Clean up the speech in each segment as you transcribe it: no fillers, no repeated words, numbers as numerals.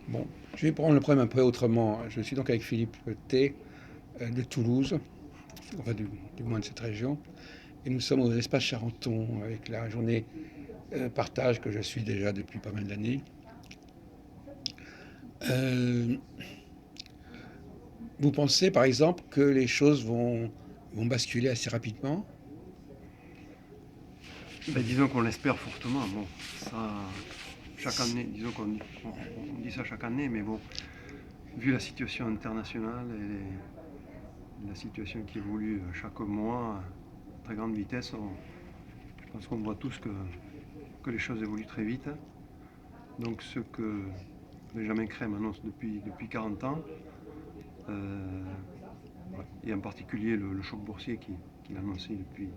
Bon, je vais prendre le problème un peu autrement. Je suis donc avec Philippe T de Toulouse, enfin du moins de cette région, et nous sommes aux Espaces Charenton avec la journée partage que je suis déjà depuis pas mal d'années. Euh, vous pensez par exemple que les choses vont basculer assez rapidement? Ben, disons qu'on l'espère fortement. Bon, ça, chaque année, disons on dit ça chaque année, mais bon, vu la situation internationale et la situation qui évolue chaque mois à très grande vitesse, je pense qu'on voit tous que les choses évoluent très vite. Donc ce que Benjamin Crème annonce depuis 40 ans, euh, et en particulier le choc boursier qu'il a annoncé depuis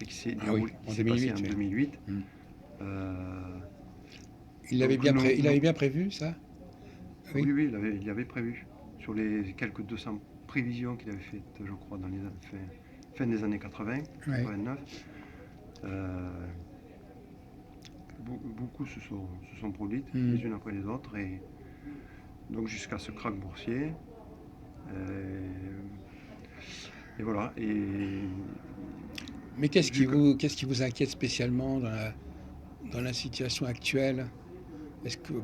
et Ah oui, qui en s'est passé 2008, en oui. 2008. Hmm. Euh, Il donc il avait bien prévu ça? Oui. oui, oui, il avait prévu sur les quelques 200 prévisions qu'il avait faites, je crois, dans les fin des années 80, Ouais. 89. Euh, Beaucoup se sont produites Hmm. les unes après les autres, et donc jusqu'à ce krach boursier. Euh, et voilà. Et Mais vu que qu'est-ce qui vous inquiète spécialement dans la situation actuelle?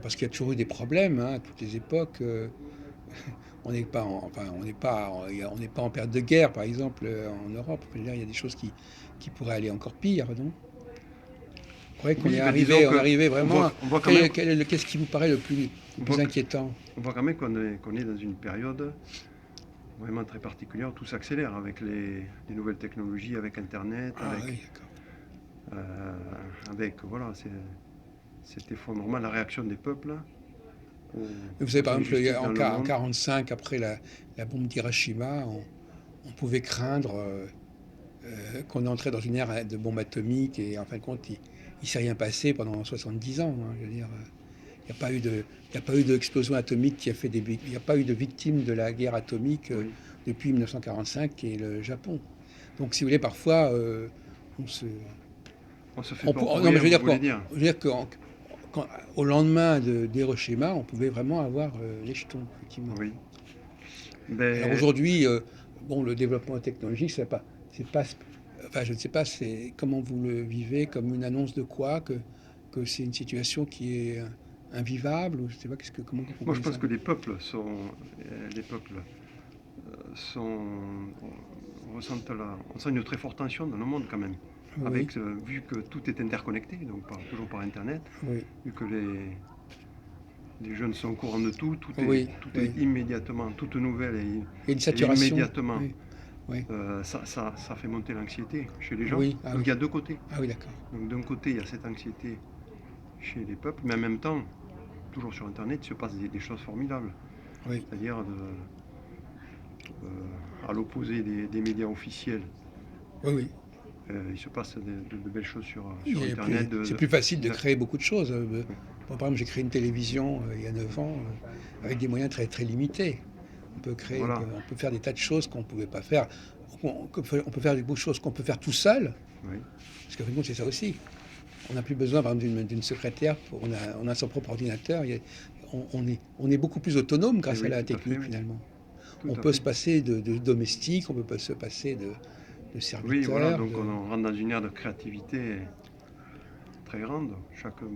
Parce qu'il y a toujours eu des problèmes, hein, à toutes les époques. On n'est pas, enfin, on n'est pas en période de guerre, par exemple, en Europe. Je veux dire, il y a des choses qui pourraient aller encore pire, non? Vous croyez oui, ben disons on est que arrivé vraiment on voit quand même, qu'est-ce qui vous paraît le on plus voit, inquiétant? on voit quand même qu'on est dans une période vraiment très particulière où tout s'accélère avec les nouvelles technologies, avec Internet, Ah oui, d'accord. euh, avec voilà, cet effondrement, la réaction des peuples Vous savez, aux par exemple, injustices dans le en monde. 45, après la bombe d'Hiroshima, on pouvait craindre qu'on entrait dans une ère de bombe atomique et en fin de compte, il ne s'est rien passé pendant 70 ans, hein. Je veux dire, il n'y a pas eu il y a pas eu d'explosion atomique qui a fait il n'y a pas eu de victimes de la guerre atomique Oui, depuis 1945 et le Japon. Donc, si vous voulez, parfois, on se, on se fait peur pour non, mais rien, vous voulez dire. je veux dire au lendemain d'Hiroshima, on pouvait vraiment avoir les jetons, effectivement. Oui. Alors Ben, aujourd'hui, bon, le développement technologique, c'est pas, enfin, je ne sais pas, c'est comment vous le vivez, comme une annonce de quoi, que c'est une situation qui est invivable, ou je sais pas, comment vous moi je comprenez pense ça? que les peuples sont, ressentent on sent une très forte tension dans le monde quand même. Oui, Avec, vu que tout est interconnecté, donc toujours par Internet, oui, vu que les jeunes sont au courant de tout, oui, tout est oui. immédiatement, toute nouvelle Et une elle est saturation, immédiatement. oui, oui, Ça fait monter l'anxiété chez les gens. oui, ah Donc oui, il y a deux côtés. ah oui, d'accord, Donc d'un côté, il y a cette anxiété chez les peuples, mais en même temps, toujours sur Internet, il se passe des choses formidables. oui, C'est-à-dire, à l'opposé des médias officiels, oui, oui. il se passe de belles choses sur Internet. C'est plus facile de D'a- créer beaucoup de choses. oui. Moi, par exemple, j'ai créé une télévision il y a 9 ans avec des moyens très, très limités. Voilà, On peut faire des tas de choses qu'on ne pouvait pas faire. On peut faire des choses qu'on peut faire tout seul, oui, parce qu'en fin de compte, c'est ça aussi. On n'a plus besoin, par exemple, d'une secrétaire. On a son propre ordinateur. On est beaucoup plus autonome et grâce à oui, la tout à fait, technique, oui, finalement. tout On à peut se fait. passer de domestiques, on peut pas se passer de Oui, voilà, serviteurs. donc on rentre dans une ère de créativité très grande. Chacun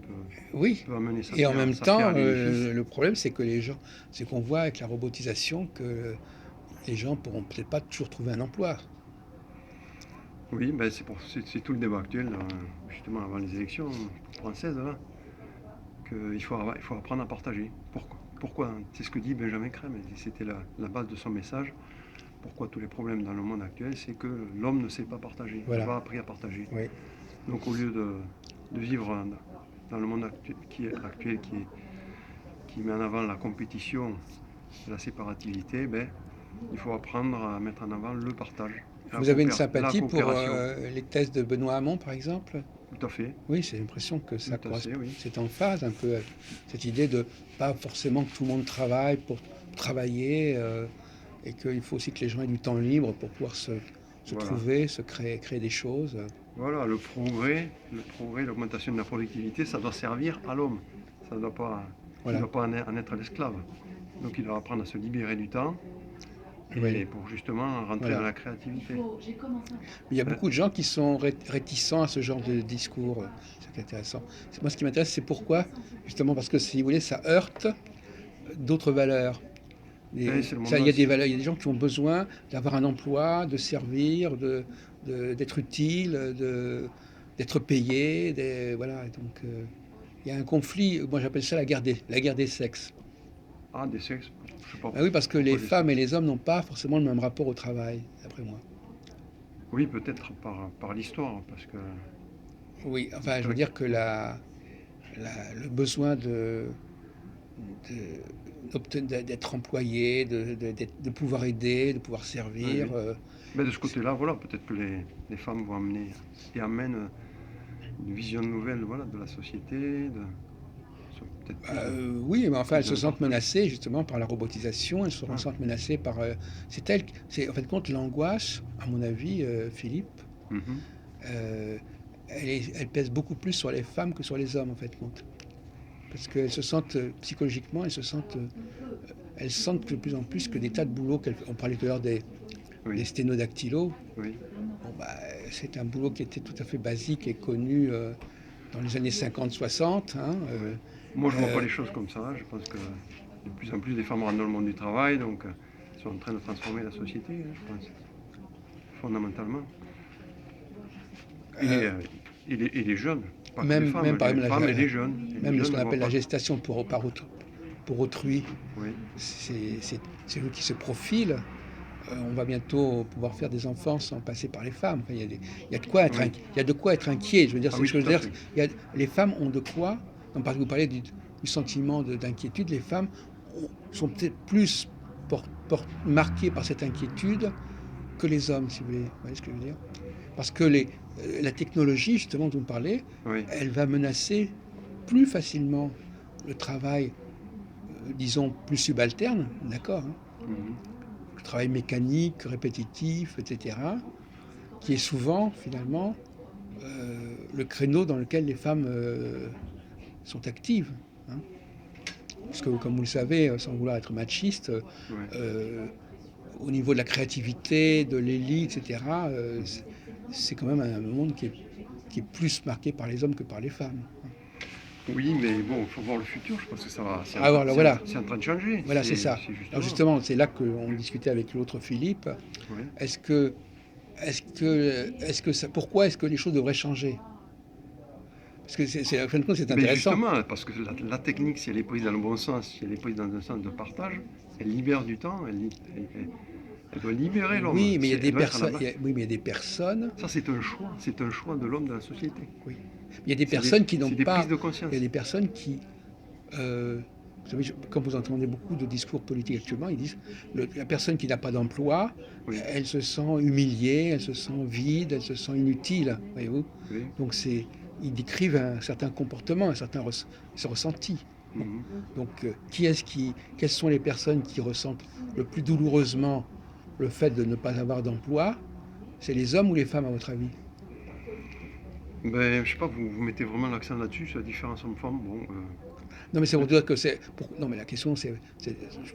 Oui. peut amener Et en même sa pierre temps, à l'édifice. le problème, c'est qu'on voit avec la robotisation que les gens pourront peut-être pas toujours trouver un emploi. Oui, ben c'est tout le débat actuel, justement avant les élections françaises, là, il faut apprendre à partager. Pourquoi? C'est ce que dit Benjamin Crème, et c'était la base de son message. Pourquoi tous les problèmes dans le monde actuel, c'est que l'homme ne sait pas partager, n'a Voilà. pas appris à partager. Oui. Donc au lieu de vivre dans le monde actuel qui met en avant la compétition, la séparativité, ben, il faut apprendre à mettre en avant le partage, Vous avez une la sympathie pour coopération. les thèses de Benoît Hamon, par exemple? Tout à fait, Oui, c'est l'impression que ça tout à fait, correspond. oui. C'est en phase un peu avec cette idée de pas forcément que tout le monde travaille pour travailler et qu'il faut aussi que les gens aient du temps libre pour pouvoir se Voilà. trouver, créer des choses. Voilà, l'augmentation de la productivité, ça doit servir à l'homme. Ça ne doit pas. Il ne Voilà. doit pas en être l'esclave. Donc il doit apprendre à se libérer du temps Oui. et pour justement rentrer dans Voilà. la créativité. Il y a Euh, beaucoup de gens qui sont réticents à ce genre de discours. C'est intéressant. Moi, ce qui m'intéresse, c'est pourquoi, justement, parce que si vous voulez, ça heurte d'autres valeurs. c'est le Ça, monde il y a des ancien. valeurs, il y a des gens qui ont besoin d'avoir un emploi, de servir, d'être utile, d'être payé. Voilà. Donc, il y a un conflit. Moi, j'appelle ça la guerre des sexes. Ah, des sexes, je sais pas Ben oui, parce que les pourquoi des femmes et sexes. les hommes n'ont pas forcément le même rapport au travail, d'après moi. Oui, peut-être par l'histoire, parce que Oui, enfin, je veux l'histoire. dire que le besoin d'être employé, de pouvoir aider, de pouvoir Oui, servir. oui. Mais de ce côté-là, voilà, peut-être que les femmes vont amener et amènent une vision nouvelle, voilà, de la société, sont peut-être Oui, mais enfin, plus elles dans se le sentent partage. menacées justement par la robotisation, elles se Ah, sentent menacées par... c'est en fait compte l'angoisse, à mon avis, Philippe, mhm. euh, elle pèse beaucoup plus sur les femmes que sur les hommes, en fait compte. Parce qu'elles se sentent, psychologiquement, elles sentent de plus en plus que des tas de boulots, on parlait tout à l'heure des Oui, sténodactylos. oui. Bon, bah, c'est un boulot qui était tout à fait basique et connu dans les années 50-60. Hein, Ouais. Moi, je vois pas euh, les choses comme ça. Je pense que de plus en plus, les femmes rentrent dans le monde du travail, donc sont en train de transformer la société, hein, je pense, fondamentalement. Et les, euh, euh, et les jeunes, pas que même par les exemple, femmes et les jeunes. Et les même ce jeunes qu'on ne voient appelle la pas. gestation pour autrui, Oui, c'est eux qui se profilent. On va bientôt pouvoir faire des enfants sans passer par les femmes. Enfin, il y a de quoi oui. il y a de quoi être inquiet. Je veux dire, Ah c'est oui, ce que je tout veux à dire. fait. Les femmes ont de quoi. Non, parce que vous parlez du sentiment d'inquiétude, les femmes sont peut-être plus marquées par cette inquiétude que les hommes, si vous voulez. Vous voyez ce que je veux dire? Parce que la technologie, justement, dont vous parlez, Oui. elle va menacer plus facilement le travail, disons, plus subalterne, d'accord, hein, Mhm. le travail mécanique, répétitif, etc., qui est souvent, finalement, le créneau dans lequel les femmes sont actives. Hein. Parce que, comme vous le savez, sans vouloir être machiste, Ouais. euh, au niveau de la créativité, de l'élite, etc., Mhm. c'est quand même un monde qui est plus marqué par les hommes que par les femmes. Oui, mais bon, il faut voir le futur. Je pense que ça va, Ah, alors voilà, c'est en train de changer. voilà, c'est ça. C'est Alors justement. justement, c'est là qu'on discutait avec l'autre Philippe. Oui. Est-ce que, pourquoi est-ce que les choses devraient changer? Parce que en fin de compte, c'est Ben intéressant. justement, parce que la technique, si elle est prise dans le bon sens, si elle est prise dans un sens de partage, elle libère du temps, elle doit libérer l'homme. Oui, mais il y a Elle des doit être à la personnes, base. oui, mais il y a des personnes, Ça, c'est un choix de l'homme dans la société. oui. Il y a des personnes qui n'ont C'est des prises pas, de il y a conscience. des personnes qui, vous savez, quand vous entendez beaucoup de discours politiques actuellement, ils disent la personne qui n'a pas d'emploi, Oui, elle se sent humiliée, elle se sent vide, elle se sent inutile, voyez-vous. oui. Donc ils décrivent un certain comportement, ce ressenti. Bon. Mhm. Donc quelles sont les personnes qui ressentent le plus douloureusement le fait de ne pas avoir d'emploi? C'est les hommes ou les femmes, à votre avis? Ben, je sais pas, vous mettez vraiment l'accent là-dessus, sur la différence homme-femme. Bon, Non, mais c'est pour peut- dire que non, mais la question,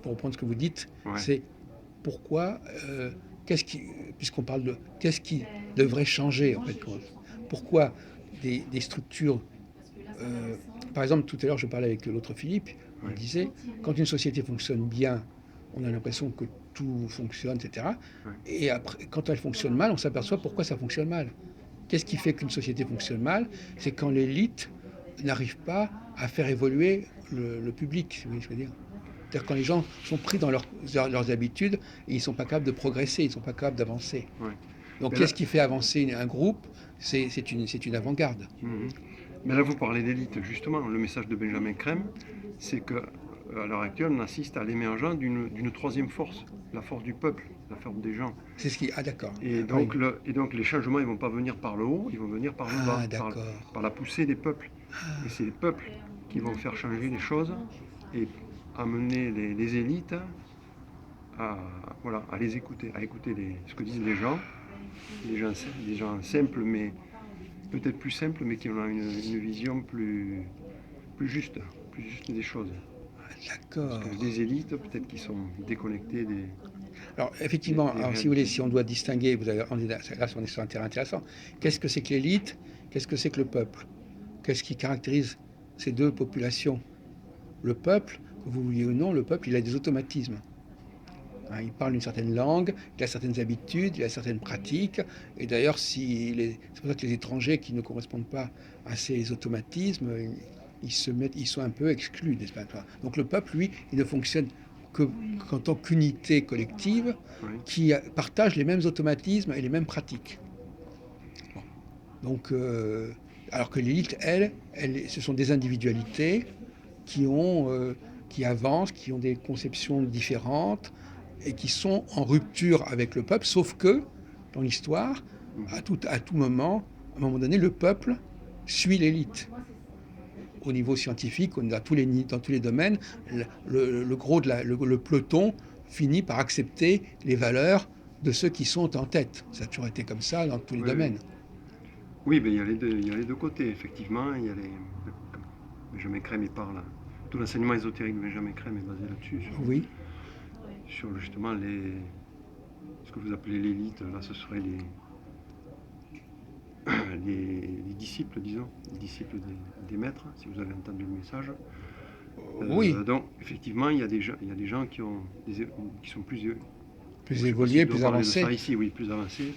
pour reprendre ce que vous dites, ouais. c'est pourquoi, qu'est-ce qui, puisqu'on parle de, qu'est-ce qui devrait changer, en fait, pourquoi des structures, euh, par exemple, tout à l'heure, je parlais avec l'autre Philippe, on Ouais, disait, quand une société fonctionne bien, on a l'impression que tout fonctionne, etc. ouais. Et après, quand elle fonctionne mal, on s'aperçoit pourquoi ça fonctionne mal. Qu'est-ce qui fait qu'une société fonctionne mal? C'est quand l'élite n'arrive pas à faire évoluer le public, si vous voyez ce que je veux dire. C'est-à-dire quand les gens sont pris dans leurs habitudes et ils ne sont pas capables de progresser, ils ne sont pas capables d'avancer. Ouais. Donc Mais là, qu'est-ce qui fait avancer un groupe? C'est une avant-garde. mhm. Mais là, vous parlez d'élite. Justement, le message de Benjamin Crème, c'est que à l'heure actuelle, on assiste à l'émergence d'une troisième force, la force du peuple, la force des gens. C'est ce qui... Ah d'accord. Et Ah, oui. donc, et donc les changements, ils vont pas venir par le haut, ils vont venir par le bas, Ah d'accord. par la poussée des peuples. Et c'est les peuples qui vont faire changer les choses et amener les élites à, voilà, à les écouter, à écouter ce que disent les gens simples, mais peut-être plus simples, mais qui ont une vision plus juste des choses. D'accord. Parce que des élites, peut-être qui sont déconnectées des, Alors, effectivement, des alors, si vous voulez, réalités. si on doit distinguer, là, on est sur un terrain intéressant. Qu'est-ce que c'est que l'élite? Qu'est-ce que c'est que le peuple? Qu'est-ce qui caractérise ces deux populations? Le peuple, que vous vouliez ou non, le peuple, il a des automatismes. Hein, il parle une certaine langue, il a certaines habitudes, il a certaines pratiques. Et d'ailleurs, c'est pour ça que les étrangers qui ne correspondent pas à ces automatismes, ils sont un peu exclus, n'est-ce pas? Donc le peuple, lui, il ne fonctionne que, qu'en tant qu'unité collective Oui. qui partage les mêmes automatismes et les mêmes pratiques. Bon. Donc, alors que l'élite, ce sont des individualités qui avancent, qui ont des conceptions différentes et qui sont en rupture avec le peuple, sauf que, dans l'histoire, Mhm. à tout moment, à un moment donné, le peuple suit l'élite. Au niveau scientifique, dans tous les domaines, le peloton finit par accepter les valeurs de ceux qui sont en tête. Ça a toujours été comme ça dans tous les Oui, oui. domaines. Oui, mais il y a les deux côtés, effectivement. Il y a les, comme Benjamin Crème, il parle. Tout l'enseignement ésotérique de Benjamin Crème est basé là-dessus, Oui, sur justement ce que vous appelez l'élite. Là, ce serait les disciples, disons, les disciples des maîtres, si vous avez entendu le message. oui, Donc, effectivement, il y a des gens qui sont plus. plus Je ne sais pas si évolué, je dois plus parler de ça avancé. ici, oui, plus avancés.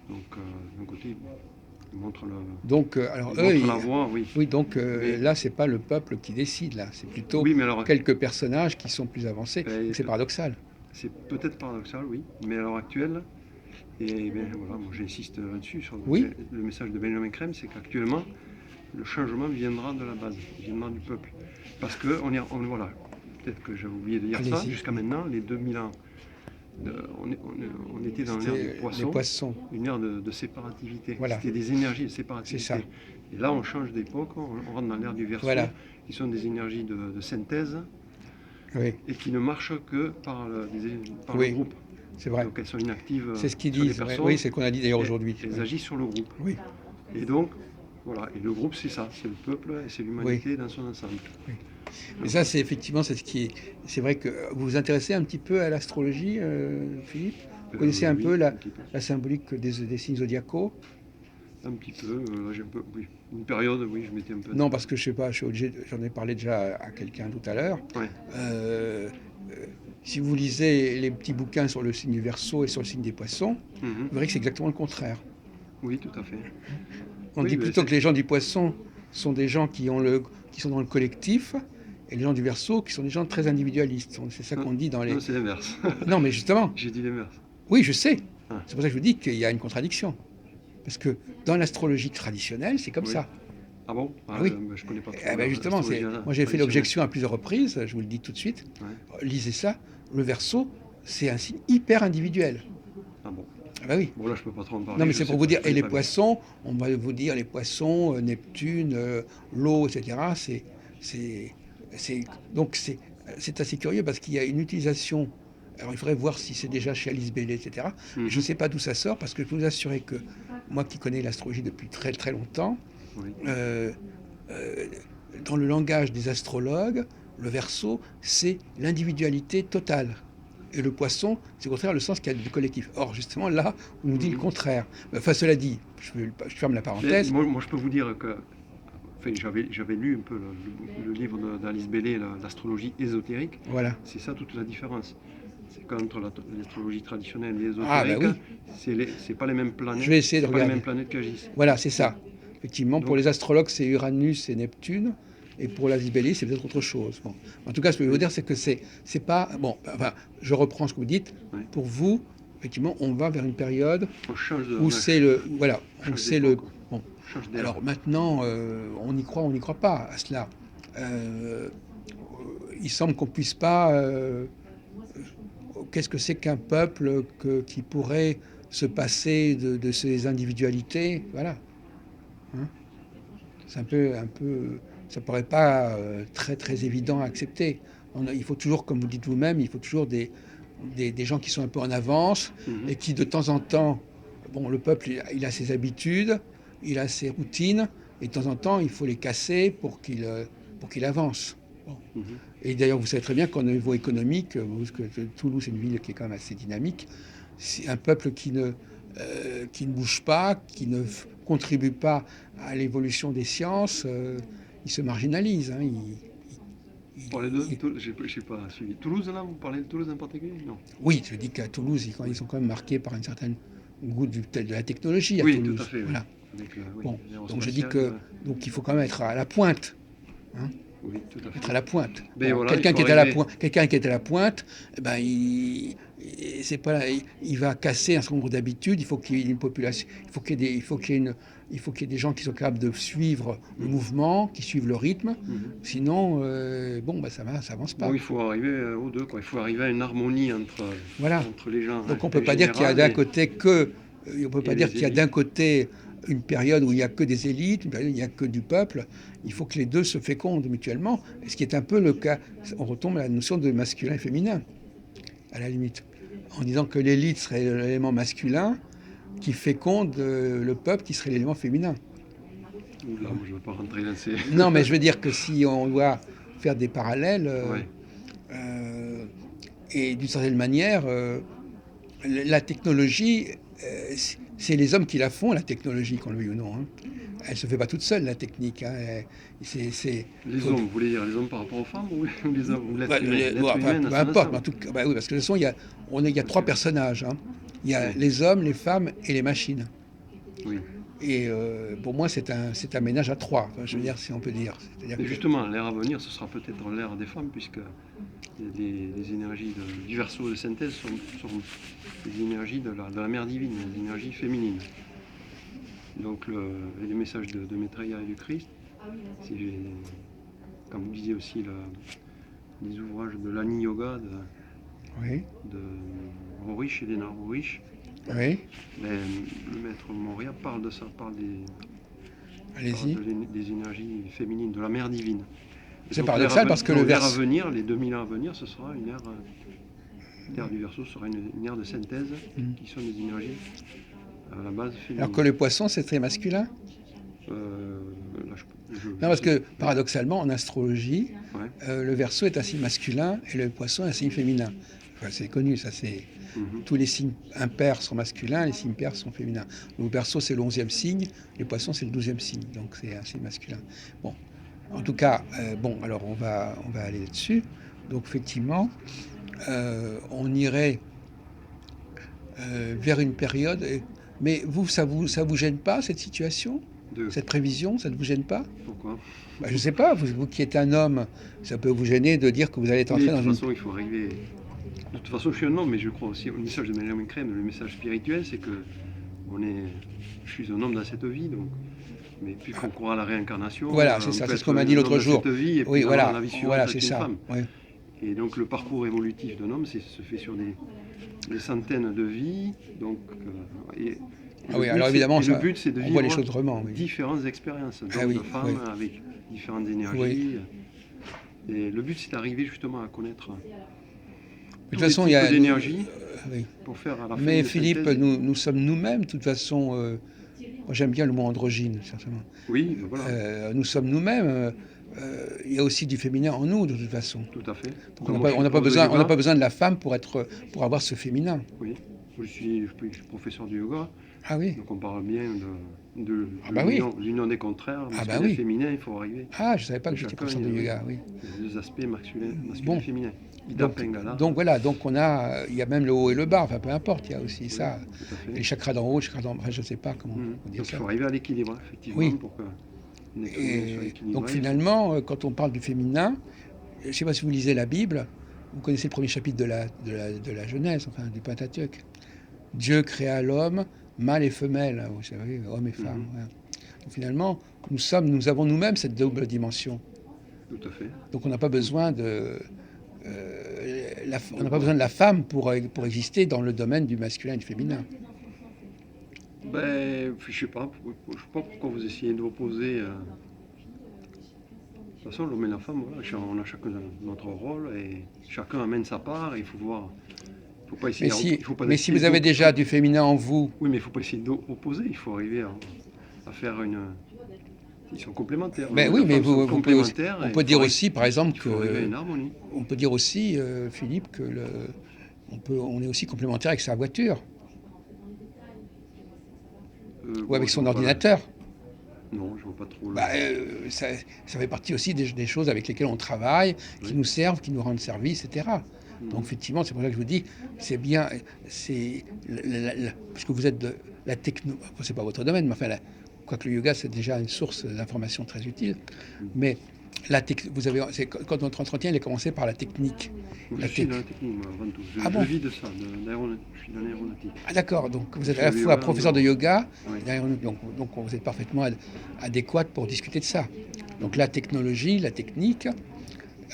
Donc, d'un côté, ils montrent, Donc, alors ils eux, montrent la voie, oui. oui, donc Mais, là, c'est pas le peuple qui décide, là, c'est plutôt oui, mais alors, quelques personnages qui sont plus avancés. Donc ben, c'est paradoxal. c'est peut-être paradoxal, oui, mais à l'heure actuelle, et ben, voilà, moi j'insiste là-dessus, sur Oui, le message de Benjamin Crème, c'est qu'actuellement, le changement viendra de la base, viendra du peuple. Parce que, voilà, peut-être que j'avais oublié de dire ça, allez-y. jusqu'à maintenant, les 2000 ans, on était dans l'ère du C'était les poisson, poissons. une ère de séparativité. Voilà, C'était des énergies de c'est séparativité. ça. Et là, on change d'époque, on rentre dans l'ère du Verseau, Voilà, qui sont des énergies de synthèse oui, et qui ne marchent que par le oui, groupe. c'est vrai. Donc elles sont inactives C'est ce qu'ils sur les disent. personnes, Oui, c'est ce qu'on a dit d'ailleurs et aujourd'hui. elles Oui, agissent sur le groupe. oui, Et donc, voilà, et le groupe c'est ça, c'est le peuple et c'est oui, l'humanité dans son ensemble. oui. Mais Donc, ça, c'est effectivement c'est ce qui est. C'est vrai que vous vous intéressez un petit peu à l'astrologie, Philippe. Vous connaissez un peu oui, un petit peu. la symbolique des signes zodiacaux? Un petit peu, là j'ai un peu, oui. Une période, oui, je m'étais un peu Non, intéressé. parce que je sais pas, je suis obligé, j'en ai parlé déjà à quelqu'un tout à l'heure. Ouais. Euh, si vous lisez les petits bouquins sur le signe du Verseau et sur le signe des Poissons, Mhm. vous verrez que c'est exactement le contraire. Oui, tout à fait. On Oui, dit mais plutôt que les gens du Poisson sont des gens qui sont dans le collectif, et les gens du Verseau qui sont des gens très individualistes. C'est ça non, qu'on dit dans les. non, c'est l'inverse. Non, mais justement, J'ai dit l'inverse. oui, je sais. Ah, C'est pour ça que je vous dis qu'il y a une contradiction. Parce que dans l'astrologie traditionnelle, c'est comme oui. ça. Ah bon? Ah Ah, oui. je connais pas trop Eh ben justement, l'astrologie moi j'ai fait traditionnelle. l'objection à plusieurs reprises, je vous le dis tout de suite. Ouais. Lisez ça, le Verseau, c'est un signe hyper individuel. Ah bon. Ah bah oui. Bon, là, je peux pas trop en parler. Non, mais je c'est sais pour vous pas, dire, je et connais les pas bien. poissons, on va vous dire les poissons, Neptune, l'eau, etc. C'est, donc c'est assez curieux parce qu'il y a une utilisation. Alors il faudrait voir si c'est déjà chez Alice Bailey, etc. Mhm. Je ne sais pas d'où ça sort parce que je peux vous assurer que moi qui connais l'astrologie depuis très très longtemps, Oui. euh, euh, dans le langage des astrologues, le Verseau, c'est l'individualité totale. Et le poisson, c'est au contraire le sens qu'il y a du collectif. Or, justement, là, on nous dit le Mhm. contraire. Enfin, cela dit, je ferme la Mais parenthèse. moi, je peux vous dire que enfin, j'avais lu un peu le livre d'Alice Bailey, l'astrologie ésotérique. Voilà. C'est ça toute la différence. C'est qu'entre l'astrologie traditionnelle et Ah, bah l'ésotérique, oui. c'est pas les mêmes planètes. Je vais essayer de C'est pas les regarder. mêmes planètes qui agissent. Voilà, c'est ça. Effectivement, pour Donc, les astrologues, c'est Uranus et Neptune. Et pour la Zibélie, c'est peut-être autre chose. Bon. En tout cas, ce que je veux vous oui, dire, c'est que c'est pas. Bon, enfin, je reprends ce que vous dites. oui. Pour vous, effectivement, on va vers une période On change où c'est le. Voilà, on où change c'est le. d'époque, Bon. on change d'ère. Alors maintenant, on n'y croit pas à cela. Il semble qu'on puisse pas. Qu'est-ce que c'est qu'un peuple qui pourrait se passer de ses individualités? Voilà. Hein, c'est ça paraît pas très très évident à accepter. Il faut toujours, comme vous dites vous-même, il faut toujours des gens qui sont un peu en avance Mhm. et qui de temps en temps, bon, le peuple, il a ses habitudes, il a ses routines, et de temps en temps, il faut les casser pour qu'il avance. Bon. Mhm. Et d'ailleurs, vous savez très bien qu'au niveau économique, parce que Toulouse est une ville qui est quand même assez dynamique, c'est un peuple qui ne bouge pas, qui ne contribue pas à l'évolution des sciences, il se marginalise. Hein, Vous parlez de j'ai pas suivi. Toulouse, là, vous parlez de Toulouse en particulier? Non. oui, je dis qu'à Toulouse, ils sont quand même marqués par un certain goût de la technologie à Oui, tout à Toulouse. fait, oui. Voilà. Avec oui, Bon, donc je dis l'aérospatiale, que donc il faut quand même être à la pointe. Hein, oui, tout à être fait. à la pointe. Ben Bon, voilà, il quelqu'un faut qui est à la arriver. pointe, quelqu'un qui est à la pointe, eh ben c'est pas, il va casser un certain nombre d'habitudes. Il faut qu'il y ait une population, il faut qu'il y ait des gens qui sont capables de suivre le mouvement, qui suivent le rythme. Mhm. Sinon, bon, bah, ça avance Bon, pas. il faut arriver aux deux, quoi. Il faut arriver à une harmonie Voilà. entre les gens Donc on en peut pas dire qu'il y a général d'un côté que, on peut et pas dire les qu'il y a élites. d'un côté une période où il n'y a que des élites, une période où il n'y a que du peuple. Il faut que les deux se fécondent mutuellement. Ce qui est un peu le cas. On retombe à la notion de masculin et féminin, à la limite. En disant que l'élite serait l'élément masculin qui féconde le peuple qui serait l'élément féminin. Oula, moi, je ne veux pas rentrer dans ces... Non, mais je veux dire que si on doit faire des parallèles, Ouais. euh, et d'une certaine manière, la technologie, c'est les hommes qui la font, la technologie, qu'on le veuille ou non. Hein. Elle ne se fait pas toute seule, la technique. Hein. Les hommes, vous voulez dire les hommes par rapport aux femmes ou les hommes ou l'être Ouais, humain? bon, L'être enfin, humain dans peu son importe, mais en ensemble. tout cas, bah oui, parce que de toute façon, il y a trois personnages. Hein. Il y a Oui, les hommes, les femmes et les machines. oui. Et pour moi, c'est un ménage à trois, enfin, je veux dire, si on peut dire. C'est-à-dire Et que, justement, l'ère à venir, ce sera peut-être l'ère des femmes, puisque les énergies du verso de synthèse sont les énergies de la mère divine, les énergies féminines. Donc les messages de Maitreya et du Christ, comme vous disiez aussi, les ouvrages de l'Ani Yoga oui, de Rorish, Elena Rorish, oui, le maître Moria parle de ça, parle allez-y. des énergies féminines, de la mère divine. Et C'est donc, paradoxal parce que le l'ère à verso. venir, les 2000 ans à venir, ce sera une ère, l'ère du Verseau sera une ère de synthèse qui sont des énergies à la base féminine. Alors que le poisson, c'est très masculin. Là, Non, parce que paradoxalement, en astrologie, ouais. le verso est un signe masculin et le poisson est un signe féminin. Enfin, c'est connu, ça c'est. Mhm. Tous les signes impairs sont masculins, les signes pairs sont féminins. Le verso, c'est le 11e signe, les poissons, c'est le 12e signe, donc c'est un signe masculin. Bon, en tout cas, bon, alors on va aller là-dessus. Donc effectivement, on irait vers une période. Mais vous, ça vous gêne pas cette situation, cette prévision, ça ne vous gêne pas? Pourquoi? Bah, je ne sais pas. Vous qui êtes un homme, ça peut vous gêner de dire que vous allez être entré Mais de dans toute une. façon, il faut arriver. De toute façon, je suis un homme, mais je crois aussi au message de Benjamin Crème. Le message spirituel, c'est que je suis un homme dans cette vie, donc. Mais puisqu'on croit à la réincarnation, Voilà, c'est on ça, peut c'est ce être qu'on m'a dit un l'autre homme dans jour. cette vie et Oui, puis avoir voilà, la vie suivante voilà, être c'est une ça. femme. Ouais. Et donc le parcours évolutif d'un homme, se fait sur des centaines de vies. Donc, Ah oui, alors évidemment, le but, c'est de on voit les vivre choses autrement. Oui. différentes expériences, d'hommes, Ah oui, de femmes, oui. avec différentes énergies. Oui. Et le but, c'est d'arriver justement à connaître De toute tous les façon, il y types a. d'énergie Oui. pour faire à la fin Mais une Philippe, synthèse. nous sommes nous-mêmes, de toute façon. Moi, j'aime bien le mot androgyne, certainement. Oui, voilà, Nous sommes nous-mêmes. Il y a aussi du féminin en nous, de toute façon. tout à fait. Donc Comme moi, je on suis n'a pas prof de besoin, yoga. besoin de la femme pour avoir ce féminin. Oui, je suis professeur de yoga. Ah oui. Donc on parle bien de Ah bah oui. l'union des contraires, Ah masculin bah oui. et féminin, il faut arriver. Ah, je savais pas que Chacun, j'étais professeur de il y a- yoga, oui. Les deux aspects masculin Bon. et féminin. Ida Pingala, Donc voilà, donc il y a même le haut et le bas, enfin peu importe, il y a aussi ça. tout à fait. Les chakras d'en haut, les chakras d'en bas, je ne sais pas comment on dire Donc il ça. faut arriver à l'équilibre, effectivement, Oui. pour que l'être humain soit Et équilibré. donc finalement, quand on parle du féminin, je ne sais pas si vous lisez la Bible, vous connaissez le premier chapitre de la Genèse, enfin du Pentateuque. Dieu créa l'homme, mâle et femelle, hein, vous savez, homme et femme. Voilà. Donc finalement, nous avons nous-mêmes cette double dimension. Tout à fait. Donc on n'a pas besoin on n'a pas besoin de la femme pour exister dans le domaine du masculin et du féminin. Ben, je sais pas pourquoi vous essayez de opposer. De toute façon, l'homme et la femme, voilà, on a chacun notre rôle et chacun amène sa part. Il faut voir. Il faut pas essayer. Mais si vous avez déjà du féminin en vous. Oui, mais il faut pas essayer d'opposer. Il faut arriver à faire Ils sont complémentaires. Ben L'homme oui, et la mais femme sont complémentaires. on Et peut dire aussi, par exemple, il faut arriver à une harmonie. on peut dire aussi, Philippe, que on est aussi complémentaire avec sa voiture ou Bon, avec je son vois pas ordinateur. Non, je vois pas trop le. Bah, ça fait partie aussi des choses avec lesquelles on travaille, qui Oui. nous servent, qui nous rendent service, etc. Donc effectivement, c'est pour ça que je vous dis, c'est bien, puisque vous êtes de la techno, enfin, c'est pas votre domaine, mais enfin, quoique le yoga c'est déjà une source d'information très utile, mais vous avez, quand notre entretien il est commencé par la technique. Moi, je La suis tech- dans la technique, moi, avant tout. Ah Je bon? vis de ça, je suis dans l'aéronautique. Ah d'accord, donc vous Je êtes à fais la le fois yoga en professeur de dehors. yoga, Oui. donc vous êtes parfaitement adéquat pour discuter de ça. Donc Mhm. la technologie, la technique,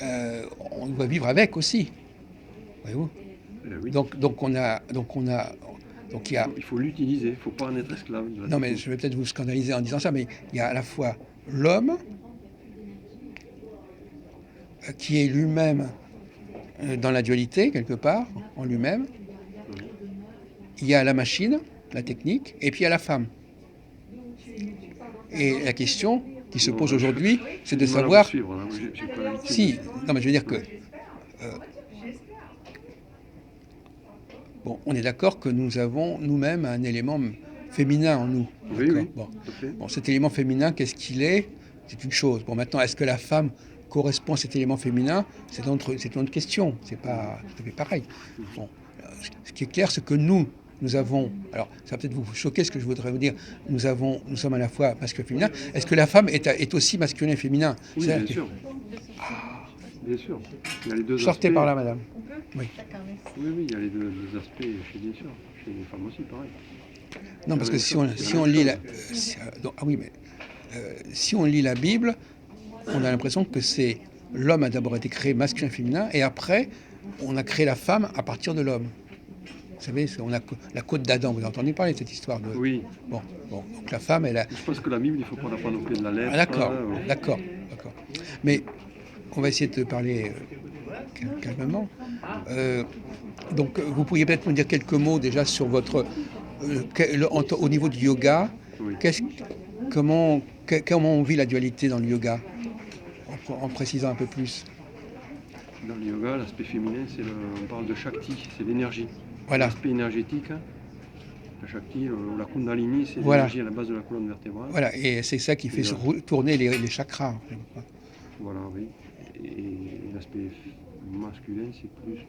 on doit vivre avec aussi. Voyez-vous. Oui. Donc il y a. Il faut l'utiliser, il ne faut pas en être esclave de la Non, mais technique. je vais peut-être vous scandaliser en disant ça, mais il y a à la fois l'homme qui est lui-même dans la dualité, quelque part, en lui-même. Oui. Il y a la machine, la technique, et puis il y a la femme. Et la question qui se Non, pose là, aujourd'hui, c'est j'ai de du mal à vous savoir suivre. Là. J'ai pas l'habitude. si. Non, mais je veux dire que. Oui. Bon, on est d'accord que nous avons nous-mêmes un élément féminin en nous. Oui, D'accord. oui, tout à fait. Bon, cet élément féminin, qu'est-ce qu'il est? C'est une chose. Bon, maintenant, est-ce que la femme correspond à cet élément féminin? C'est une autre question. C'est pas tout à fait pareil. Bon, ce qui est clair, c'est que nous avons. Alors, ça va peut-être vous choquer ce que je voudrais vous dire. Nous sommes à la fois masculin et féminin. Est-ce que la femme est aussi masculin et féminin? Oui, bien sûr. Bien sûr. Il y a les deux Sortez aspects. par là, madame. Oui. Oui, il y a les deux aspects bien sûr. Chez les femmes aussi, pareil. Non, parce que si on lit la, ah oui, mais si on lit la Bible, on a l'impression que c'est l'homme a d'abord été créé masculin et féminin, et après, on a créé la femme à partir de l'homme. Vous savez, on a la côte d'Adam. Vous avez entendu parler de cette histoire de. Oui. Bon, donc la femme, elle a. Je pense que la Bible, il ne faut pas la prendre au pied de la lettre. Ah, d'accord. Mais on va essayer de parler calmement. Donc, vous pourriez peut-être me dire quelques mots déjà sur votre. Au niveau du yoga, Oui. comment on vit la dualité dans le yoga, en précisant un peu plus. Dans le yoga, l'aspect féminin, on parle de Shakti, c'est l'énergie. Voilà. L'aspect énergétique, la Shakti, la Kundalini, c'est Voilà. l'énergie à la base de la colonne vertébrale. Voilà, et c'est ça qui fait tourner les chakras. Voilà, oui. Et l'aspect masculin, c'est plus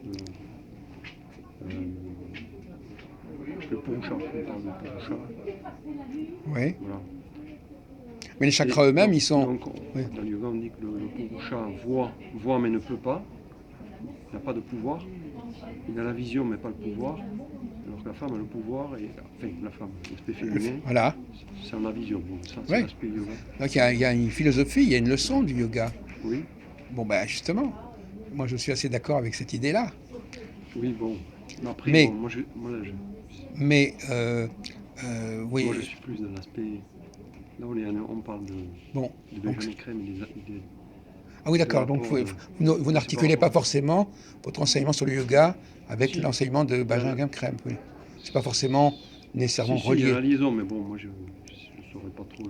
le Purusha. On parle de Purusha. Oui. Voilà. Mais les chakras eux-mêmes, ils sont. Donc, dans le yoga, on dit que le Purusha voit mais ne peut pas. Il n'a pas de pouvoir. Il a la vision mais pas le pouvoir. Alors que la femme a le pouvoir, enfin la femme, l'aspect féminin, Voilà. c'est en la vision. Bon, ça, c'est Ouais. l'aspect yoga. Donc il y a une philosophie, il y a une leçon du yoga. Oui. Bon, ben justement, moi je suis assez d'accord avec cette idée-là. Oui, bon. Après, Mais, bon, moi, oui. Moi, je suis plus dans l'aspect. Là, on parle de Benjamin Crème et des. Ah oui, d'accord. Donc vous n'articulez pas forcément votre enseignement sur le yoga avec l'enseignement de Benjamin Crème. Oui. C'est pas forcément nécessairement relié. Il y a la liaison, mais bon, moi je ne saurais pas trop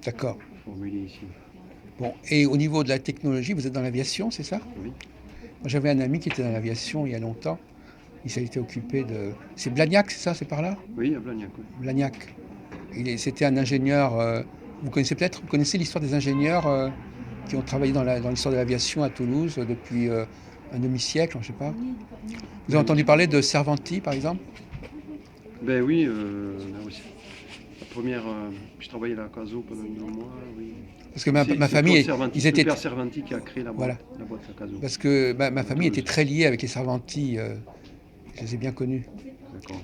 D'accord. Formuler ici. Bon, et au niveau de la technologie, vous êtes dans l'aviation, c'est ça? Oui. Moi, j'avais un ami qui était dans l'aviation il y a longtemps. Il s'est été occupé de. C'est Blagnac, c'est ça? C'est par là? Oui, à Blagnac. Oui. Blagnac. C'était un ingénieur. Vous connaissez l'histoire des ingénieurs qui ont travaillé dans l'histoire de l'aviation à Toulouse depuis un demi-siècle, je ne sais pas. Vous avez entendu parler de Cervanti, par exemple? Ben oui, là aussi. La première, je travaillais à la Caso pendant 2 mois, oui. Parce que ma famille, ils étaient. C'est le père Cervanti qui a créé la boîte, voilà. La Caso. Parce que ma famille était très liée avec les Cervanti. Je les ai bien connus. D'accord.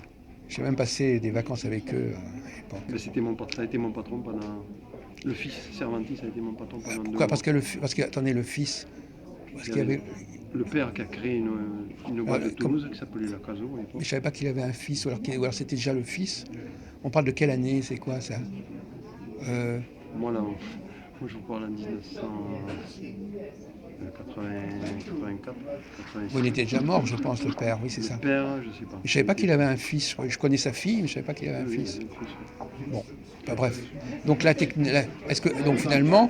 J'ai même passé des vacances avec eux à l'époque. Ben, ça a été mon patron pendant. Le fils Cervanti, ça a été mon patron pendant 2 mois. Pourquoi? Parce que, attendez, le fils. Parce qu'il y avait. Le père qui a créé une boîte de Toulouse qui s'appelait la Caso. Mais je ne savais pas qu'il avait un fils, ou alors c'était déjà le fils. On parle de quelle année? C'est quoi ça? Moi, là, je vous parle en 84, Vous 86. était déjà mort, je pense, le père, oui, c'est ça. Le père, je sais pas. Je ne savais pas qu'il avait un fils. Je connais sa fille, mais je ne savais pas qu'il avait un Oui, fils. il y avait un fils, oui. Bon, enfin, bref. Donc, est-ce que, donc finalement,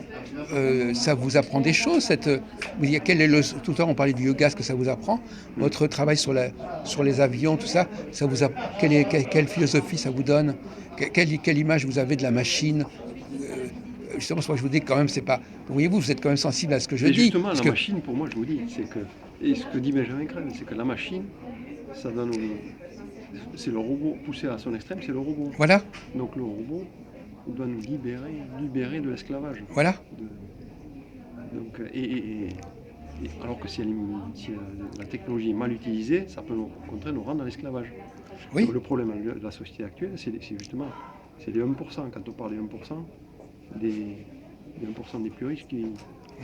ça vous apprend des choses quel est tout à l'heure, on parlait du yoga, ce que ça vous apprend. Votre travail sur les avions, tout ça, quelle philosophie ça vous donne? Quelle image vous avez de la machine? Justement, c'est pour ça que je vous dis que quand même, c'est pas. Voyez-vous, vous êtes quand même sensible à ce que je Mais dis. justement, Parce la que, machine, pour moi, je vous dis, c'est que. Et ce que dit Benjamin Crème, c'est que la machine, ça donne. C'est le robot poussé à son extrême, c'est le robot. voilà, Donc le robot doit nous libérer de l'esclavage. voilà. Donc, alors que si la technologie est mal utilisée, ça peut au contraire nous rendre dans l'esclavage. Oui, Donc, le problème de la société actuelle, c'est justement c'est les 1%. Quand on parle des 1%, des 1% des plus riches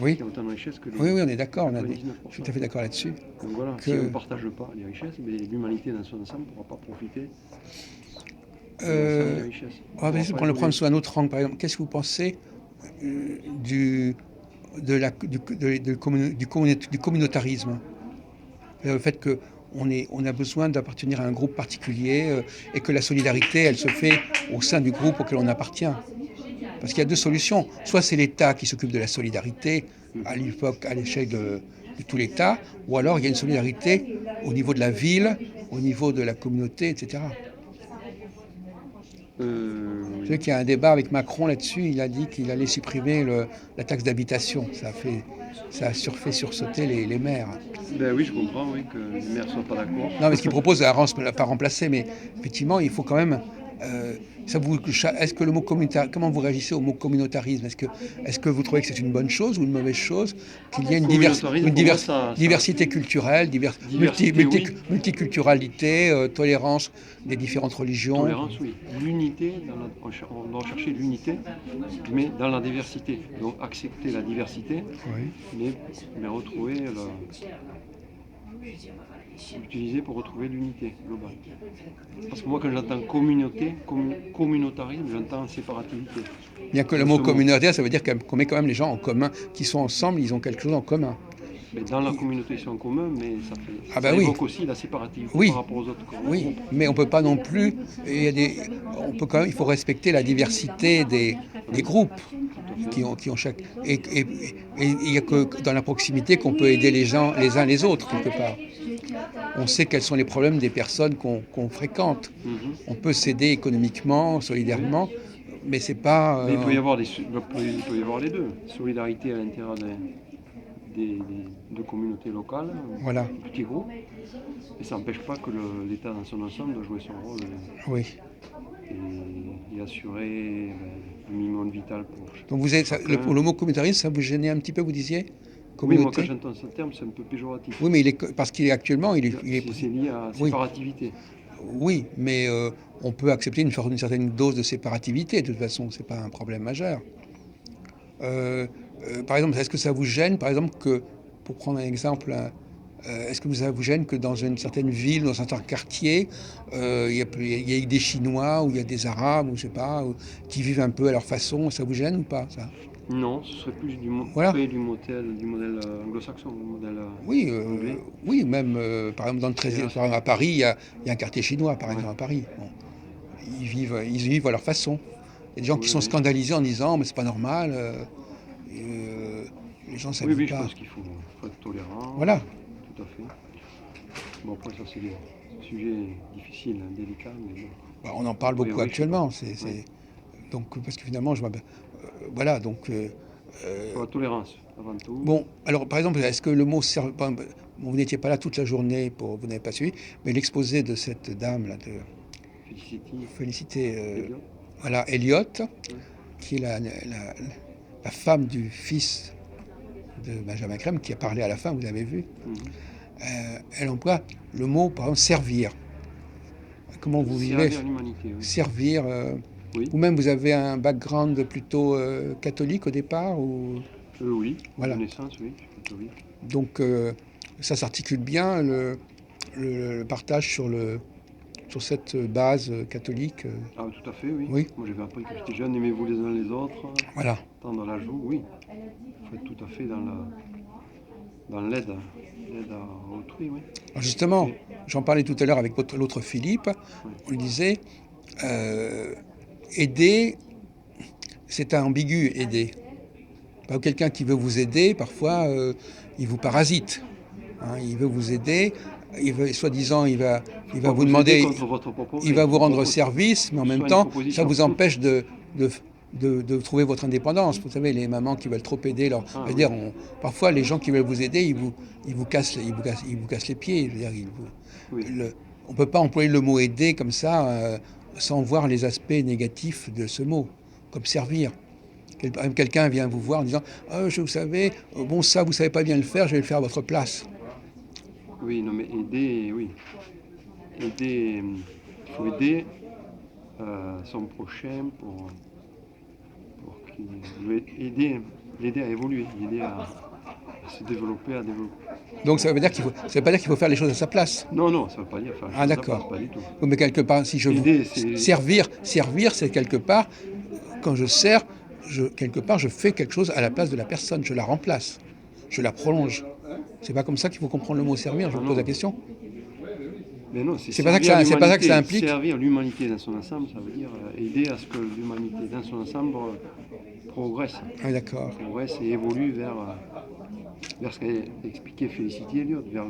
oui. qui ont autant de richesses que les Oui, on est d'accord. 99%. Je suis tout à fait d'accord là-dessus. Donc voilà, Que- si on ne partage pas les richesses, mais l'humanité dans son ensemble ne pourra pas profiter de l'ensemble des Euh, richesses. on va essayer de le prendre sous un autre angle. Par exemple, qu'est-ce que vous pensez du, de la, du communautarisme? Le fait qu'on a besoin d'appartenir à un groupe particulier et que la solidarité, elle se fait au sein du groupe auquel on appartient. Parce qu'il y a deux solutions. Soit c'est l'État qui s'occupe de la solidarité à l'époque, à l'échelle de tout l'État, ou alors il y a une solidarité au niveau de la ville, au niveau de la communauté, etc. Je sais qu'il y a un débat avec Macron là-dessus. Il a dit qu'il allait supprimer la taxe d'habitation. Ça a fait sursauter les maires. Ben oui, je comprends, oui, que les maires ne soient pas d'accord. Non, mais ce qu'il propose, ne l'a pas remplacé. Mais effectivement, il faut quand même. Est-ce que le mot communautarisme, comment vous réagissez au mot communautarisme? Est-ce que vous trouvez que c'est une bonne chose ou une mauvaise chose qu'il y ait Communautarisme, pour moi, ça- diversité culturelle, Diversité, oui. multiculturalité, tolérance des différentes religions? Tolérance, oui. L'unité, on doit chercher l'unité, mais dans la diversité. Donc accepter la diversité, Oui. mais l'utiliser pour retrouver l'unité globale. Parce que moi, quand j'entends communautarisme, j'entends séparativité. Bien que le mot communautaire, ça veut dire qu'on met quand même les gens en commun, qui sont ensemble, ils ont quelque chose en commun. Mais dans la communauté, ils sont en commun, mais ça bah oui. évoque aussi la séparativité Oui. par rapport aux autres groupes. Oui, mais on peut pas non plus. Il faut respecter la diversité des groupes qui ont chaque. Et il n'y a que dans la proximité qu'on peut aider les gens les uns les autres quelque part. On sait quels sont les problèmes des personnes qu'on fréquente. On peut s'aider économiquement, solidairement, mais c'est pas. Mais il peut y avoir les deux. Solidarité à l'intérieur de communautés locales, Voilà. petits groupes, et ça n'empêche pas que l'État dans son ensemble doit jouer son rôle Oui. et assurer le minimum vital pour. Donc le mot communautarisme, ça vous gênait un petit peu, vous disiez? Oui, moi quand j'entends ce terme, c'est un peu péjoratif. Oui, mais parce qu'il est actuellement, il est c'est lié à la séparativité. Oui, mais on peut accepter une certaine dose de séparativité, de toute façon, c'est pas un problème majeur. Par exemple, est-ce que ça vous gêne, par exemple, pour prendre un exemple, est-ce que ça vous gêne que dans une certaine ville, dans un certain quartier, il y a des Chinois ou il y a des Arabes, ou je sais pas, qui vivent un peu à leur façon? Ça vous gêne ou pas, ça? Non, ce serait plus du modèle anglo-saxon, du modèle anglais. Oui, même par exemple dans le 13e, par exemple, à Paris, il y a un quartier chinois, par exemple, à Paris. Bon. Ils vivent à leur façon. Il y a des gens qui sont scandalisés en disant mais c'est pas normal. Les gens savent pas. Oui, je pense qu'il faut être tolérant. Voilà. Tout à fait. Bon, après ça c'est des sujets difficiles, délicats, mais bon. Bah, on en parle beaucoup actuellement. Donc parce que finalement, voilà, donc. La tolérance, avant tout. Bon, alors par exemple, est-ce que le mot vous n'étiez pas là toute la journée, vous n'avez pas suivi, mais l'exposé de cette dame là, de Félicité, voilà, Elliot, qui est la femme du fils de Benjamin Crème, qui a parlé à la fin, vous avez vu. Elle emploie le mot, par exemple, servir. Comment vous vivez? Servir l'humanité, oui. Servir. Oui. Ou même vous avez un background plutôt catholique au départ ou... Oui, voilà. De naissance, oui, catholique. Donc ça s'articule bien le partage sur cette base catholique. Ah, tout à fait, oui. Oui. Moi j'avais appris que j'étais jeune, aimez-vous les uns les autres. Voilà. Tendre la joue, oui. Faut être tout à fait dans dans l'aide à autrui, oui. Alors justement, Et- j'en parlais tout à l'heure avec l'autre Philippe, oui. on lui disait, aider, c'est ambigu, aider. Par exemple, quelqu'un qui veut vous aider, parfois, il vous parasite. Hein, il veut vous aider, soi-disant, il va Pas vous vous aider demander, contre votre propre il gré. va vous Bon, rendre service, mais en même soit une temps, ça proposition. vous empêche de, de trouver votre indépendance. Vous savez, les mamans qui veulent trop aider, Ah, je veux oui. dire, parfois, les gens qui veulent vous aider, ils vous cassent, ils vous cassent les pieds. Je veux dire, Oui. on ne peut pas employer le mot aider comme ça, sans voir les aspects négatifs de ce mot, comme servir. Quelqu'un vient vous voir en disant ah, vous savez, bon, ça, vous ne savez pas bien le faire, je vais le faire à votre place. Oui, non, mais aider, oui. Aider, il faut aider son prochain pour l'aider à évoluer, l'aider à se développer, à développer. Donc ça veut dire ça veut pas dire qu'il faut faire les choses à sa place. Non, non, ça ne veut pas dire faire les Ah choses à la place, d'accord. pas du tout. Oui, mais quelque part, si je vous Aider, c'est. servir, c'est quelque part quand je sers, quelque part je fais quelque chose à la place de la personne, je la remplace, je la prolonge. C'est pas comme ça qu'il faut comprendre le mot servir. Je Ah vous pose la non. question. Mais non, c'est C'est pas ça que servir c'est pas ça que ça l'humanité. implique. Servir l'humanité dans son ensemble, ça veut dire aider à ce que l'humanité dans son ensemble progresse. Ah d'accord. Progresse et évolue vers ce qu'a expliqué Félicité Elliott, vers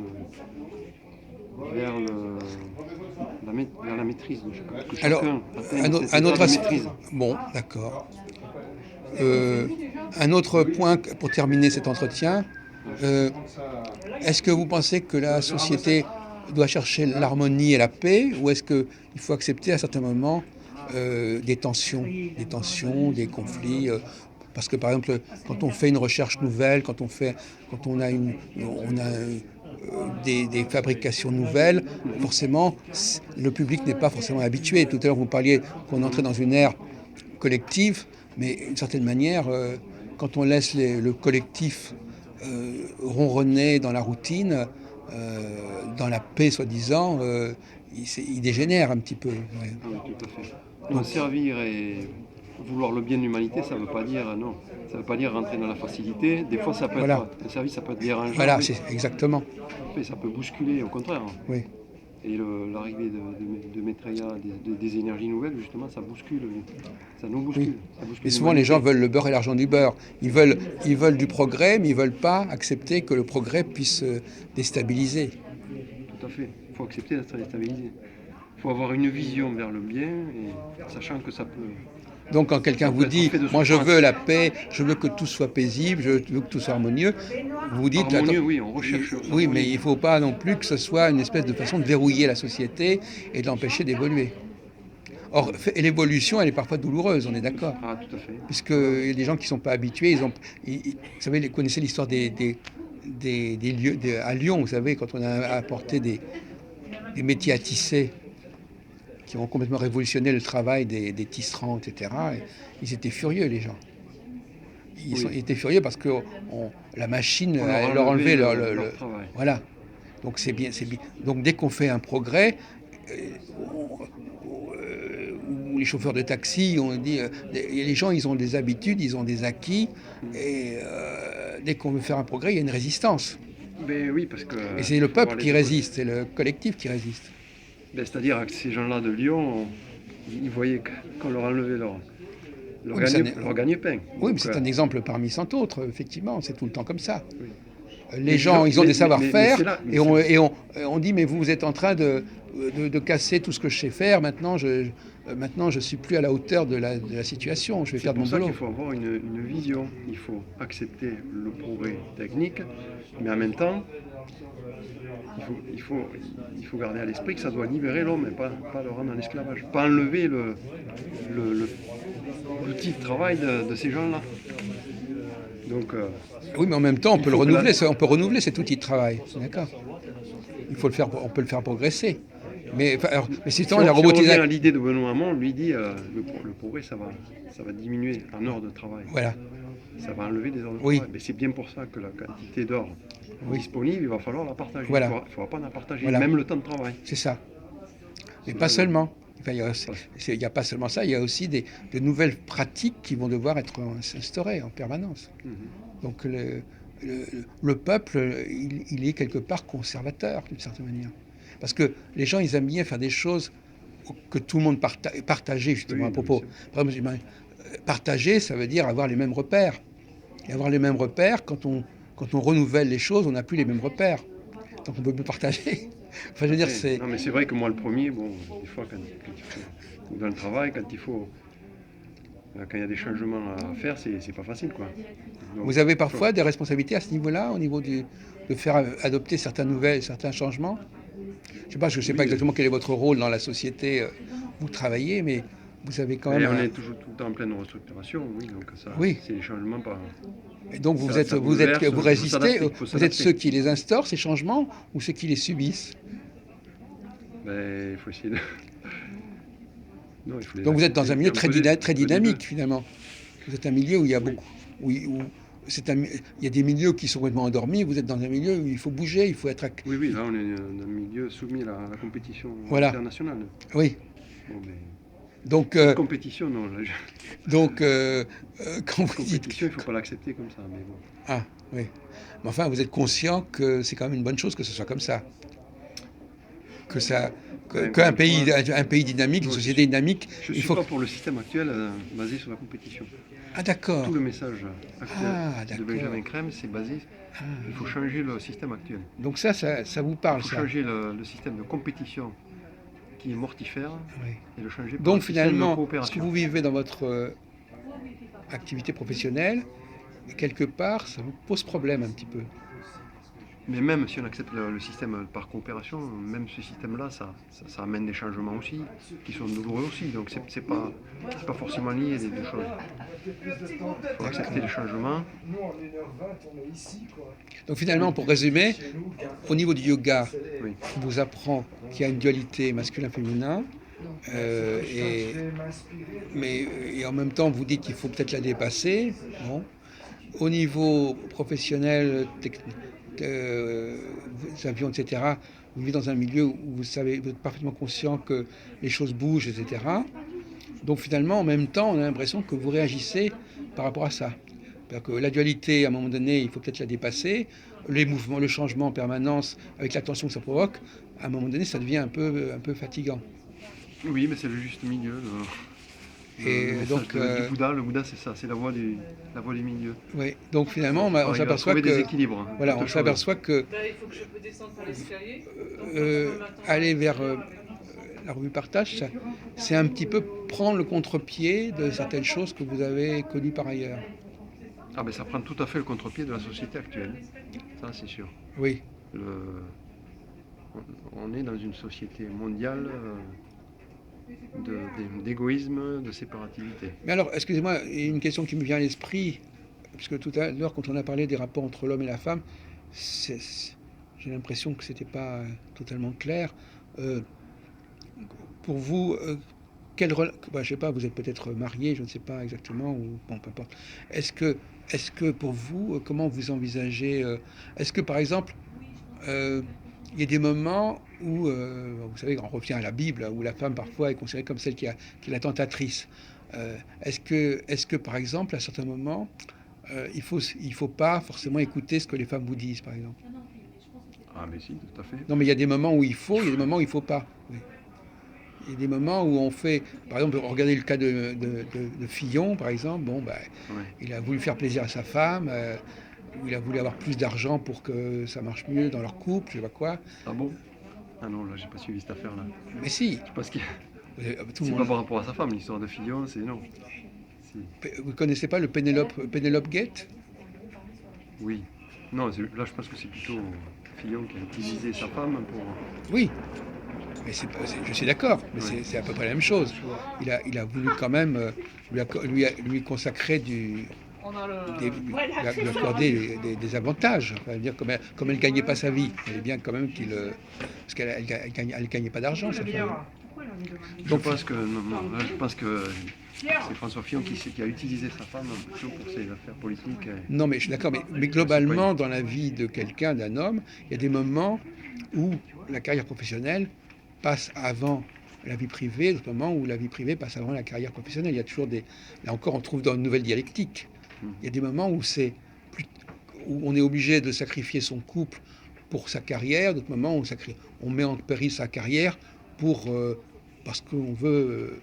la maîtrise. Que Alors, chacun atteigne cet un état autre de aspect. maîtrise. Bon, d'accord. Un autre point pour terminer cet entretien. Euh, Est-ce que vous pensez que la société doit chercher l'harmonie et la paix, ou est-ce qu'il faut accepter à certains moments des tensions, des conflits parce que par exemple, quand on fait une recherche nouvelle, quand on a des fabrications nouvelles, forcément, le public n'est pas forcément habitué. Tout à l'heure, vous parliez qu'on entrait dans une ère collective, mais d'une certaine manière, quand on laisse le collectif ronronner dans la routine, dans la paix soi-disant, il dégénère un petit peu. Ouais. Ah oui, tout à fait. Non, Donc servir et vouloir le bien de l'humanité, ça ne veut pas dire non. Ça ne veut pas dire rentrer dans la facilité. Des fois, ça peut voilà, être un service, ça peut être dérangeant, voilà, oui. c'est exactement. Mais ça peut bousculer, au contraire. Oui. Et l'arrivée de Maitreya, des énergies nouvelles, justement, ça bouscule. Ça nous bouscule. Oui. Ça bouscule Et souvent, les gens l'humanité. veulent le beurre et l'argent du beurre. Ils veulent du progrès, mais ils ne veulent pas accepter que le progrès puisse déstabiliser. Tout à fait. Il faut accepter d'être déstabilisé. Il faut avoir une vision vers le bien, et sachant que ça peut. Donc quand quelqu'un Ça vous peut être dit fait de « moi je souffrance. veux la paix, je veux que tout soit paisible, je veux que tout soit harmonieux », vous dites Harmonieux, attends, oui, on recherche. oui, mais il ne faut pas non plus que ce soit une espèce de façon de verrouiller la société et de l'empêcher d'évoluer. Or, l'évolution, elle est parfois douloureuse, on est d'accord. Ah, tout à fait. Puisqu'il y a des gens qui ne sont pas habitués, vous savez, vous connaissez l'histoire des lieux, à Lyon, vous savez, quand on a apporté des métiers à tisser, qui ont complètement révolutionné le travail des tisserands, etc. Et ils étaient furieux, les gens. Ils étaient furieux parce que la machine leur enlevait leur travail. Voilà. Donc c'est bien, c'est bien. Donc dès qu'on fait un progrès, où les chauffeurs de taxi, on dit, les gens, ils ont des habitudes, ils ont des acquis, et dès qu'on veut faire un progrès, il y a une résistance. Ben oui, parce que. Et c'est le faut voir peuple les qui écoles. résiste, c'est le collectif qui résiste. Ben, c'est-à-dire que ces gens-là de Lyon, ils voyaient qu'on leur enlevait leur Oui, mais leur gagne-pain. oui, mais Donc, c'est un exemple parmi cent autres, effectivement, c'est tout le temps comme ça. oui. Les gens, ils ont des savoir-faire, c'est là, et on dit, mais vous êtes en train de casser tout ce que je sais faire, maintenant je ne suis plus à la hauteur de la situation, je vais C'est faire de pour mon ça boulot. qu'il faut avoir une vision. Il faut accepter le progrès technique, mais en même temps, il faut garder à l'esprit que ça doit libérer l'homme et pas le rendre en esclavage. Pas enlever l'outil de travail de ces gens-là. Donc, Oui, mais en même temps, il faut on peut renouveler cet outil de travail, d'accord. On peut le faire progresser. Mais c'est si la on revient robotisation. à l'idée de Benoît Hamon, lui dit le progrès, ça va diminuer en heures de travail. Voilà. Ça va enlever des heures de Oui. travail. Mais c'est bien pour ça que la quantité d'or Oui. disponible, il va falloir la partager. Voilà. Il ne faudra pas la partager, Voilà. même le temps de travail. C'est ça. Mais pas seulement. Enfin, il n'y a pas seulement ça, il y a aussi de nouvelles pratiques qui vont devoir être instaurées en permanence. Mhm. Donc le peuple, il est quelque part conservateur, d'une certaine manière. Parce que les gens, ils aiment bien faire des choses que tout le monde partager, justement, Oui, à non, mais propos. Par exemple, partager, ça veut dire avoir les mêmes repères. Et avoir les mêmes repères, quand on renouvelle les choses, on n'a plus les mêmes repères. Donc on ne peut plus partager. Enfin, je veux dire, après, c'est... non, mais c'est vrai que moi, le premier, bon, des fois, quand il faut, ou dans le travail, quand il y a des changements à faire, c'est pas facile, quoi. Donc, Vous avez faut- parfois des responsabilités à ce niveau-là, au niveau de faire adopter certaines nouvelles, certains changements. Je sais pas oui, exactement quel est votre rôle dans la société où vous travaillez, mais vous avez quand même mais on un... est toujours tout le temps en pleine restructuration, oui, donc ça, Oui. c'est les changements pas. Et donc Ça bouleverse, vous il faut résistez, s'adapter, il faut vous êtes ceux s'adapter. qui les instaurent, ces changements, ou ceux qui les subissent. Ben, il faut essayer de. Non, il faut les Donc vous êtes dans accepter. un C'est milieu très un peu des deux. dynamique, finalement. Vous êtes un milieu où il y a Oui. beaucoup... Où il y a des milieux qui sont complètement endormis, vous êtes dans un milieu où il faut bouger, il faut être... Oui, oui, là, on est dans un milieu soumis à la compétition Voilà, internationale. oui. Bon, mais Donc, cette compétition, non, là, donc quand cette vous dites... compétition, il ne faut pas l'accepter comme ça, mais bon. Ah, oui. Mais enfin, vous êtes conscient que c'est quand même une bonne chose que ce soit comme ça. Que ça, Ben, encore qu'un une fois, pays dynamique, une non, société dynamique, je il suis faut... pas pour le système actuel basé sur la compétition. Ah, d'accord. Tout le message actuel Ah, de d'accord. Benjamin Crème, c'est basé. Ah. Il faut changer le système actuel. Donc ça vous Il parle, faut ça. changer le système de compétition qui est mortifère Oui. et le changer par un Donc système de finalement, ce que coopération. vous vivez dans votre activité professionnelle, quelque part, ça vous pose problème un petit peu. Mais même si on accepte le système par coopération, même ce système-là, ça amène des changements aussi, qui sont douloureux aussi. Donc c'est pas forcément lié les deux choses. Il faut accepter les changements. Donc finalement, Oui, pour résumer, au niveau du yoga, oui. on vous apprend qu'il y a une dualité masculin-féminin, et, et en même temps, vous dites qu'il faut peut-être la dépasser. Bon. Au niveau professionnel, avions, etc., vous vivez dans un milieu où vous êtes parfaitement conscient que les choses bougent, etc. Donc finalement, en même temps, on a l'impression que vous réagissez par rapport à ça. C'est-à-dire que la dualité, à un moment donné, il faut peut-être la dépasser. Les mouvements, le changement en permanence, avec la tension que ça provoque, à un moment donné, ça devient un peu fatigant. Oui, mais c'est le juste milieu. Le Et message donc, du Bouddha, le Bouddha c'est ça, c'est la voie du milieu. oui. Donc finalement, Il faut on arriver à s'aperçoit trouver des que, équilibres, hein, voilà, toutes on choses. s'aperçoit que Là, il faut que je peux descendre par l'escalier. aller vers la revue Partage, c'est un petit peu prendre le contre-pied de certaines choses que vous avez connues par ailleurs. Ah ben ça prend tout à fait le contre-pied de la société actuelle. Ça c'est sûr. Oui. On est dans une société mondiale d'égoïsme, de séparativité. Mais alors, excusez-moi, il y a une question qui me vient à l'esprit, puisque tout à l'heure, quand on a parlé des rapports entre l'homme et la femme, j'ai l'impression que c'était pas totalement clair. Euh, pour vous, je sais pas, vous êtes peut-être marié, je ne sais pas exactement, ou bon, peu importe. Est-ce que pour vous, comment vous envisagez, est-ce que par exemple, euh, il y a des moments où, vous savez, on revient à la Bible, où la femme parfois est considérée comme celle qui est la tentatrice. Est-ce que, par exemple, à certains moments, il faut pas forcément écouter ce que les femmes vous disent, par exemple? Ah mais si, tout à fait. Non, mais il y a des moments où il faut, il y a des moments où il faut pas. Oui. Il y a des moments où on fait, par exemple, regardez le cas de Fillon, par exemple. Bon, ben, Ouais. il a voulu faire plaisir à sa femme, où il a voulu avoir plus d'argent pour que ça marche mieux dans leur couple, je sais pas quoi. Ah bon? Ah non, là j'ai pas suivi cette affaire-là. Mais si, Je pense que tout le c'est pas monde. par rapport à sa femme, l'histoire de Fillon, c'est non. Si. Vous connaissez pas le Penelope Gate? Oui. Non, là je pense que c'est plutôt Fillon qui a utilisé sa femme pour. Oui, mais je suis d'accord, mais Ouais. c'est à peu près la même chose. Il a voulu quand même lui consacrer On a le. lui accorder des avantages. Enfin, dire, comme elle gagnait pas sa vie, il fallait bien quand même parce qu'elle gagnait pas d'argent, sa femme. Je pense que non, là je pense que c'est François Fillon qui a utilisé sa femme plutôt pour ses affaires politiques. Non, mais je suis d'accord, mais globalement, dans la vie de quelqu'un, d'un homme, il y a des moments où la carrière professionnelle passe avant la vie privée, d'autres moments où la vie privée passe avant la carrière professionnelle. Il y a toujours des... Là encore, on trouve dans une nouvelle dialectique. Il y a des moments où où on est obligé de sacrifier son couple pour sa carrière, d'autres moments où on met en péril sa carrière parce qu'on veut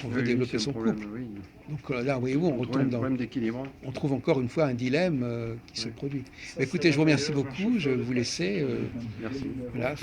Oui, développer c'est un son problème, couple. oui. Donc là, voyez-vous, On trouve un problème d'équilibre. on trouve encore une fois un dilemme qui se Oui. produit. Mais écoutez, je vous remercie beaucoup. Je vais vous laisser. Merci. Voilà.